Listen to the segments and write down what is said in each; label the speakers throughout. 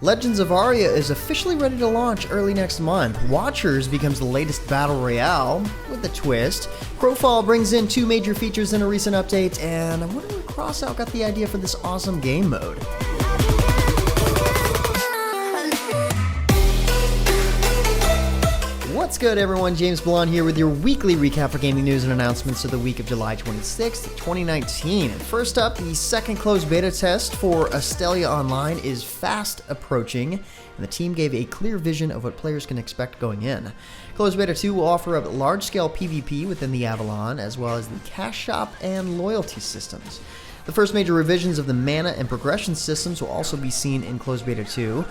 Speaker 1: Legends of Aria is officially ready to launch early next month. Watchers becomes the latest battle royale with a twist. Crowfall brings in 2 major features in a recent update, and I wonder where Crossout got the idea for this awesome game mode. What's good, everyone? James Ballon here with your weekly recap for gaming news and announcements of the week of July 26th, 2019. And first up, the second closed beta test for Astellia Online is fast approaching, and the team gave a clear vision of what players can expect going in. Closed Beta 2 will offer up large-scale PvP within the Avalon, as well as the cash shop and loyalty systems. The first major revisions of the mana and progression systems will also be seen in Closed Beta 2.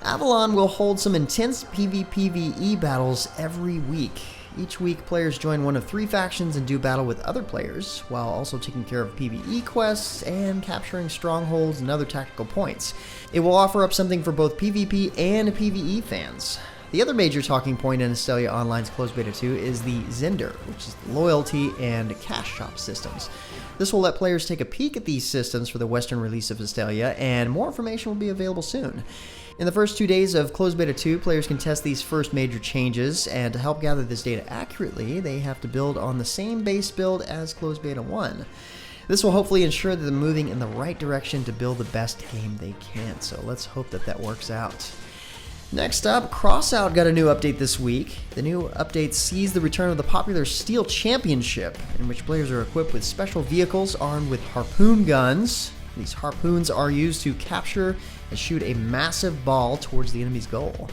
Speaker 1: Avalon will hold some intense PvPvE battles every week. Each week, players join one of 3 factions and do battle with other players, while also taking care of PvE quests and capturing strongholds and other tactical points. It will offer up something for both PvP and PvE fans. The other major talking point in Astellia Online's Closed Beta 2 is the Zender, which is the loyalty and cash shop systems. This will let players take a peek at these systems for the Western release of Astellia, and more information will be available soon. In the first 2 days of Closed Beta 2, players can test these first major changes, and to help gather this data accurately, they have to build on the same base build as Closed Beta 1. This will hopefully ensure that they're moving in the right direction to build the best game they can, so let's hope that that works out. Next up, Crossout got a new update this week. The new update sees the return of the popular Steel Championship, in which players are equipped with special vehicles armed with harpoon guns. These harpoons are used to capture and shoot a massive ball towards the enemy's goal.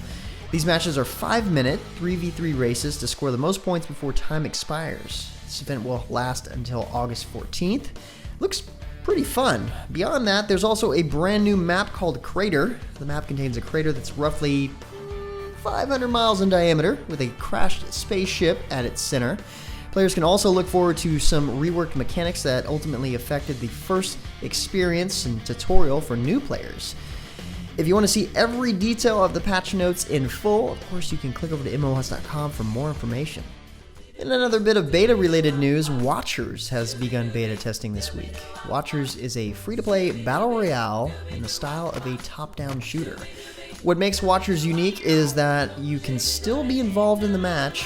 Speaker 1: These matches are 5-minute 3v3 races to score the most points before time expires. This event will last until August 14th. Looks pretty fun. Beyond that, there's also a brand new map called Crater. The map contains a crater that's roughly 500 miles in diameter with a crashed spaceship at its center. Players can also look forward to some reworked mechanics that ultimately affected the first experience and tutorial for new players. If you want to see every detail of the patch notes in full, of course you can click over to MMOs.com for more information. In another bit of beta-related news, Watchers has begun beta testing this week. Watchers is a free-to-play battle royale in the style of a top-down shooter. What makes Watchers unique is that you can still be involved in the match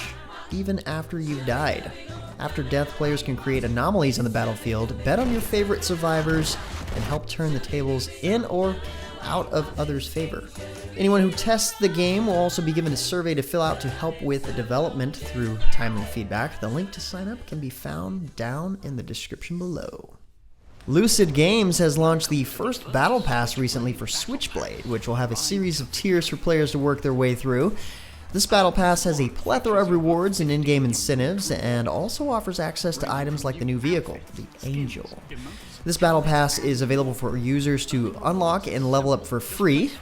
Speaker 1: even after you've died. After death, players can create anomalies on the battlefield, bet on your favorite survivors, and help turn the tables in or out of others' favor. Anyone who tests the game will also be given a survey to fill out to help with the development through timely feedback. The link to sign up can be found down in the description below. Lucid Games has launched the first Battle Pass recently for Switchblade, which will have a series of tiers for players to work their way through. This Battle Pass has a plethora of rewards and in-game incentives, and also offers access to items like the new vehicle, the Angel. This Battle Pass is available for users to unlock and level up for free.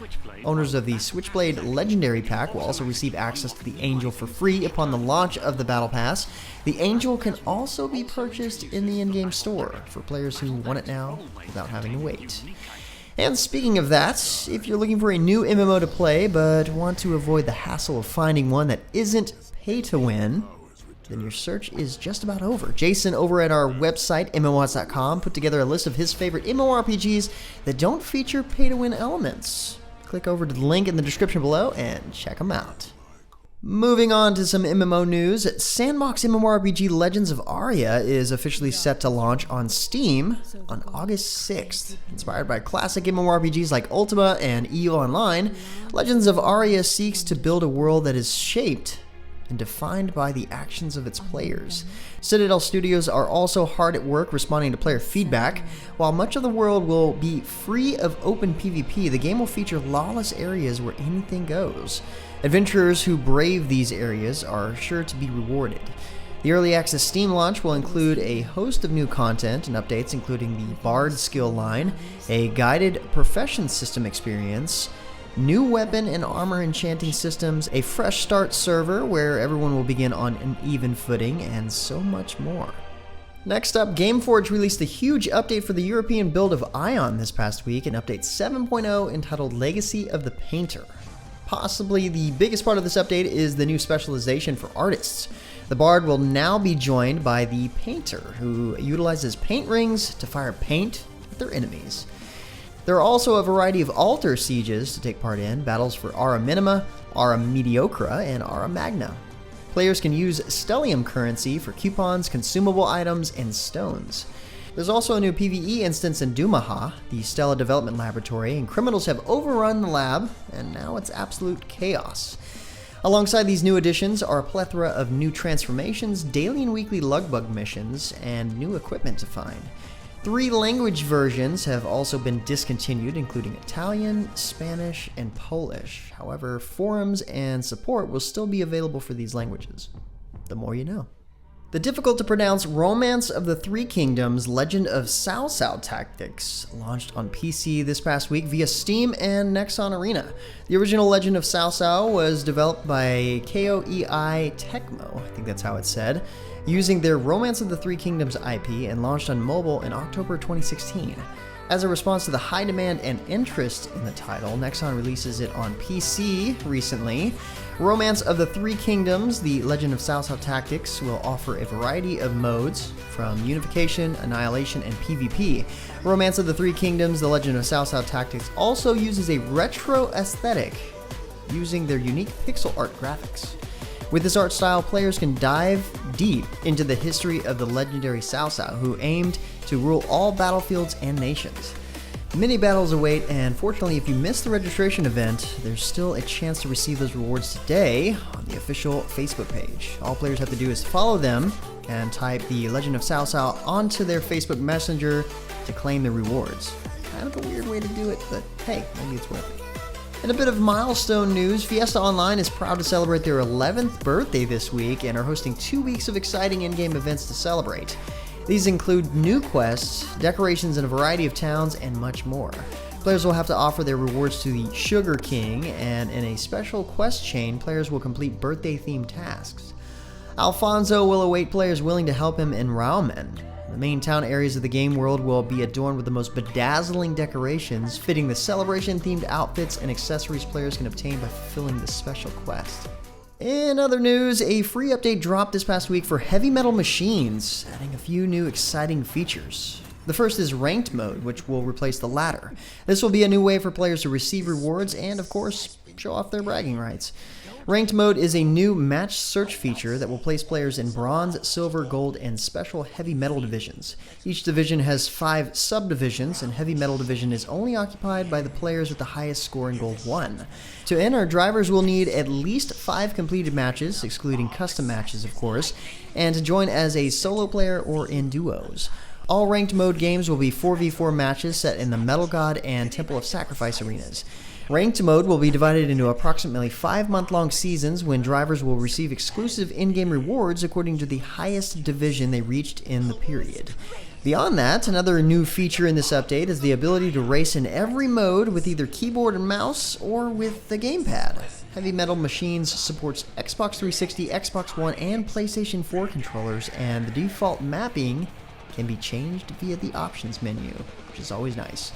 Speaker 1: Owners of the Switchblade Legendary Pack will also receive access to the Angel for free upon the launch of the Battle Pass. The Angel can also be purchased in the in-game store for players who want it now without having to wait. And speaking of that, if you're looking for a new MMO to play but want to avoid the hassle of finding one that isn't pay to win, then your search is just about over. Jason over at our website, MMOs.com, put together a list of his favorite MMORPGs that don't feature pay to win elements. Click over to the link in the description below and check them out. Moving on to some MMO news, Sandbox MMORPG Legends of Aria is officially set to launch on Steam on August 6th. Inspired by classic MMORPGs like Ultima and EU Online, Legends of Aria seeks to build a world that is shaped and defined by the actions of its players. Citadel Studios are also hard at work responding to player feedback. While much of the world will be free of open PvP, the game will feature lawless areas where anything goes. Adventurers who brave these areas are sure to be rewarded. The Early Access Steam launch will include a host of new content and updates, including the Bard skill line, a guided profession system experience, new weapon and armor enchanting systems, a fresh start server where everyone will begin on an even footing, and so much more. Next up, Gameforge released a huge update for the European build of Aion this past week, an update 7.0 entitled Legacy of the Painter. Possibly the biggest part of this update is the new specialization for artists. The Bard will now be joined by the Painter, who utilizes paint rings to fire paint at their enemies. There are also a variety of altar sieges to take part in, battles for Aura Minima, Aura Mediocra, and Aura Magna. Players can use Stellium currency for coupons, consumable items, and stones. There's also a new PvE instance in Dumaha, the Stella Development Laboratory, and criminals have overrun the lab, and now it's absolute chaos. Alongside these new additions are a plethora of new transformations, daily and weekly lugbug missions, and new equipment to find. 3 language versions have also been discontinued, including Italian, Spanish, and Polish. However, forums and support will still be available for these languages. The more you know. The difficult-to-pronounce Romance of the Three Kingdoms Legend of Cao Cao Tactics launched on PC this past week via Steam and Nexon Arena. The original Legend of Cao Cao was developed by KOEI Tecmo, I think that's how it's said, using their Romance of the Three Kingdoms IP and launched on mobile in October 2016. As a response to the high demand and interest in the title, Nexon releases it on PC recently. Romance of the Three Kingdoms, The Legend of Cao Cao Tactics, will offer a variety of modes, from Unification, Annihilation, and PvP. Romance of the Three Kingdoms, The Legend of Cao Cao Tactics also uses a retro aesthetic, using their unique pixel art graphics. With this art style, players can dive deep into the history of the legendary Cao Cao, who aimed to rule all battlefields and nations. Many battles await, and fortunately, if you missed the registration event, there's still a chance to receive those rewards today on the official Facebook page. All players have to do is follow them and type the Legend of Cao Cao onto their Facebook Messenger to claim the rewards. Kind of a weird way to do it, but hey, maybe it's worth it. In a bit of milestone news, Fiesta Online is proud to celebrate their 11th birthday this week and are hosting 2 weeks of exciting in-game events to celebrate. These include new quests, decorations in a variety of towns, and much more. Players will have to offer their rewards to the Sugar King, and in a special quest chain, players will complete birthday-themed tasks. Alfonso will await players willing to help him in Raumen. The main town areas of the game world will be adorned with the most bedazzling decorations, fitting the celebration-themed outfits and accessories players can obtain by fulfilling the special quest. In other news, a free update dropped this past week for Heavy Metal Machines, adding a few new exciting features. The first is Ranked Mode, which will replace the ladder. This will be a new way for players to receive rewards and, of course, show off their bragging rights. Ranked Mode is a new match search feature that will place players in Bronze, Silver, Gold, and Special Heavy Metal divisions. Each division has 5 subdivisions, and Heavy Metal division is only occupied by the players with the highest score in Gold 1. To enter, drivers will need at least 5 completed matches, excluding custom matches of course, and to join as a solo player or in duos. All Ranked Mode games will be 4v4 matches set in the Metal God and Temple of Sacrifice arenas. Ranked Mode will be divided into approximately 5-month-long seasons when drivers will receive exclusive in-game rewards according to the highest division they reached in the period. Beyond that, another new feature in this update is the ability to race in every mode with either keyboard and mouse or with the Gamepad. Heavy Metal Machines supports Xbox 360, Xbox One, and PlayStation 4 controllers, and the default mapping can be changed via the options menu, which is always nice.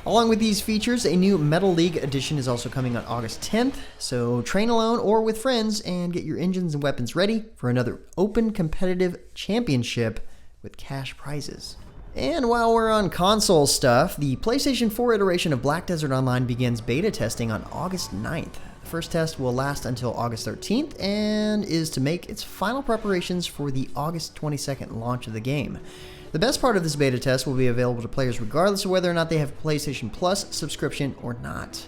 Speaker 1: Along with these features, a new Metal League edition is also coming on August 10th, so train alone or with friends and get your engines and weapons ready for another open competitive championship with cash prizes. And while we're on console stuff, the PlayStation 4 iteration of Black Desert Online begins beta testing on August 9th. The first test will last until August 13th and is to make its final preparations for the August 22nd launch of the game. The best part of this beta test will be available to players regardless of whether or not they have a PlayStation Plus subscription or not.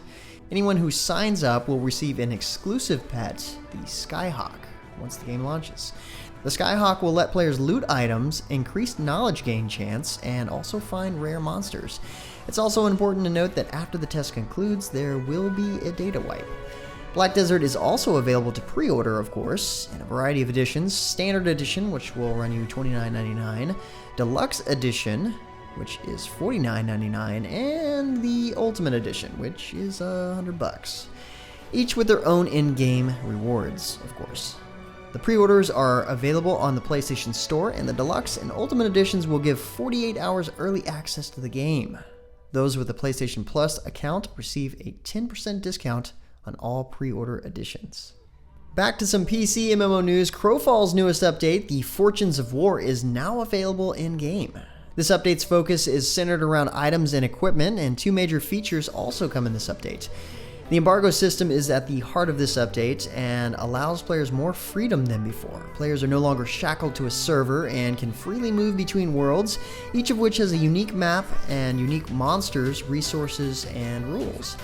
Speaker 1: Anyone who signs up will receive an exclusive pet, the Skyhawk, once the game launches. The Skyhawk will let players loot items, increase knowledge gain chance, and also find rare monsters. It's also important to note that after the test concludes, there will be a data wipe. Black Desert is also available to pre-order, of course, in a variety of editions. Standard Edition, which will run you $29.99, Deluxe Edition, which is $49.99, and the Ultimate Edition, which is $100. Each with their own in-game rewards, of course. The pre-orders are available on the PlayStation Store, and the Deluxe and Ultimate Editions will give 48 hours early access to the game. Those with a PlayStation Plus account receive a 10% discount on all pre-order editions. Back to some PC MMO news. Crowfall's newest update, The Fortunes of War, is now available in-game. This update's focus is centered around items and equipment, and 2 major features also come in this update. The embargo system is at the heart of this update and allows players more freedom than before. Players are no longer shackled to a server and can freely move between worlds, each of which has a unique map and unique monsters, resources, and rules.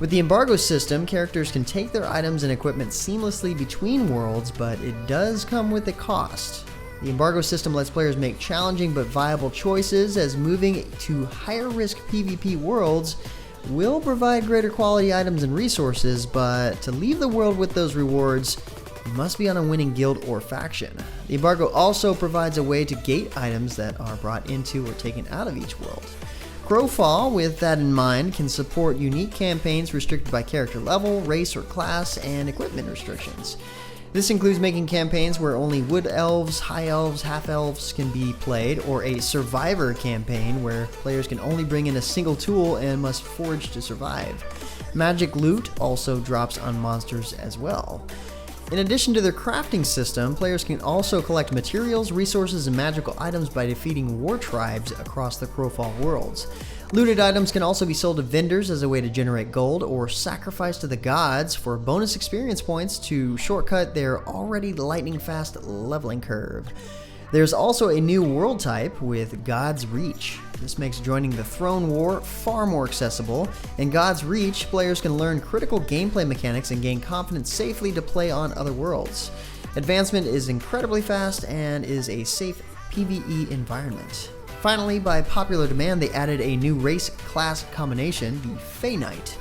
Speaker 1: With the embargo system, characters can take their items and equipment seamlessly between worlds, but it does come with a cost. The embargo system lets players make challenging but viable choices, as moving to higher risk PvP worlds will provide greater quality items and resources, but to leave the world with those rewards, you must be on a winning guild or faction. The embargo also provides a way to gate items that are brought into or taken out of each world. Crowfall, with that in mind, can support unique campaigns restricted by character level, race or class, and equipment restrictions. This includes making campaigns where only wood elves, high elves, half elves can be played, or a survivor campaign where players can only bring in a single tool and must forage to survive. Magic loot also drops on monsters as well. In addition to their crafting system, players can also collect materials, resources, and magical items by defeating war tribes across the Crowfall worlds. Looted items can also be sold to vendors as a way to generate gold, or sacrificed to the gods for bonus experience points to shortcut their already lightning-fast leveling curve. There's also a new world type with God's Reach. This makes joining the Throne War far more accessible. In God's Reach, players can learn critical gameplay mechanics and gain confidence safely to play on other worlds. Advancement is incredibly fast and is a safe PvE environment. Finally, by popular demand, they added a new race-class combination, the Fey Knight.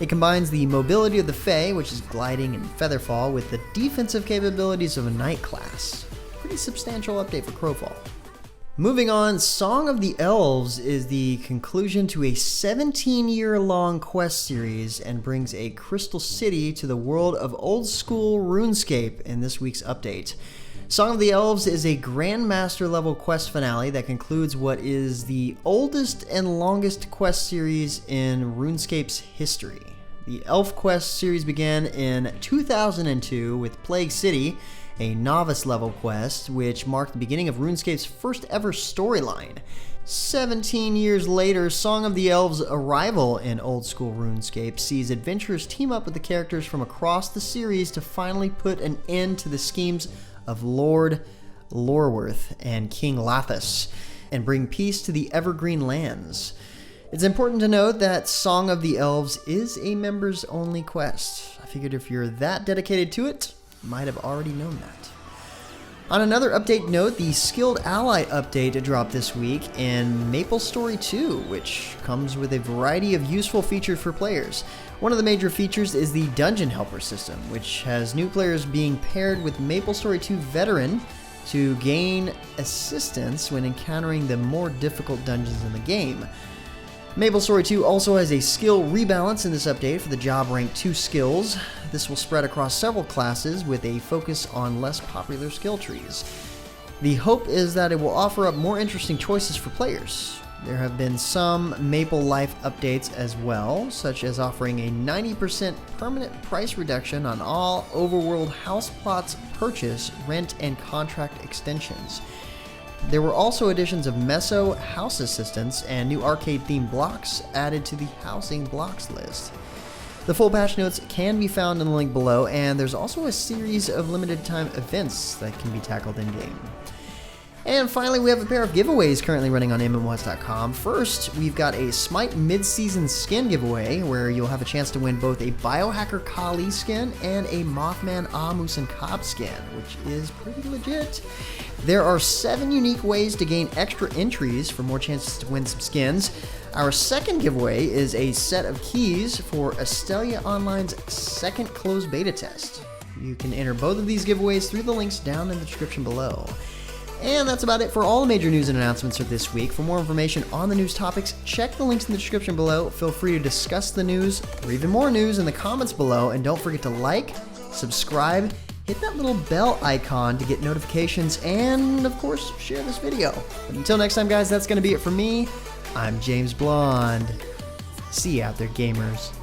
Speaker 1: It combines the mobility of the Fey, which is gliding and featherfall, with the defensive capabilities of a Knight class. Pretty substantial update for Crowfall. Moving on, Song of the Elves is the conclusion to a 17-year-long quest series and brings a crystal city to the world of Oldschool Runescape in this week's update. Song of the Elves is a Grandmaster level quest finale that concludes what is the oldest and longest quest series in RuneScape's history. The Elf Quest series began in 2002 with Plague City, a novice level quest, which marked the beginning of RuneScape's first ever storyline. 17 years later, Song of the Elves' arrival in Oldschool RuneScape sees adventurers team up with the characters from across the series to finally put an end to the schemes of Lord Lorworth and King Lathas, and bring peace to the Evergreen Lands. It's important to note that Song of the Elves is a members-only quest. I figured if you're that dedicated to it, you might have already known that. On another update note, the Skilled Ally update dropped this week in MapleStory 2, which comes with a variety of useful features for players. One of the major features is the Dungeon Helper system, which has new players being paired with MapleStory 2 Veteran to gain assistance when encountering the more difficult dungeons in the game. MapleStory 2 also has a skill rebalance in this update for the job rank 2 skills. This will spread across several classes with a focus on less popular skill trees. The hope is that it will offer up more interesting choices for players. There have been some Maple Life updates as well, such as offering a 90% permanent price reduction on all overworld house plots purchase, rent, and contract extensions. There were also additions of Meso house assistants and new arcade-themed blocks added to the housing blocks list. The full patch notes can be found in the link below, and there's also a series of limited-time events that can be tackled in-game. And finally, we have a pair of giveaways currently running on MMOs.com. First, we've got a SMITE mid-season skin giveaway, where you'll have a chance to win both a Biohacker Kali skin and a Mothman Amus and Cobb skin, which is pretty legit. There are 7 unique ways to gain extra entries for more chances to win some skins. Our second giveaway is a set of keys for Astellia Online's second closed beta test. You can enter both of these giveaways through the links down in the description below. And that's about it for all the major news and announcements for this week. For more information on the news topics, check the links in the description below. Feel free to discuss the news or even more news in the comments below. And don't forget to like, subscribe, hit that little bell icon to get notifications, and of course, share this video. But until next time, guys, that's going to be it for me. I'm James Blonde. See you out there, gamers.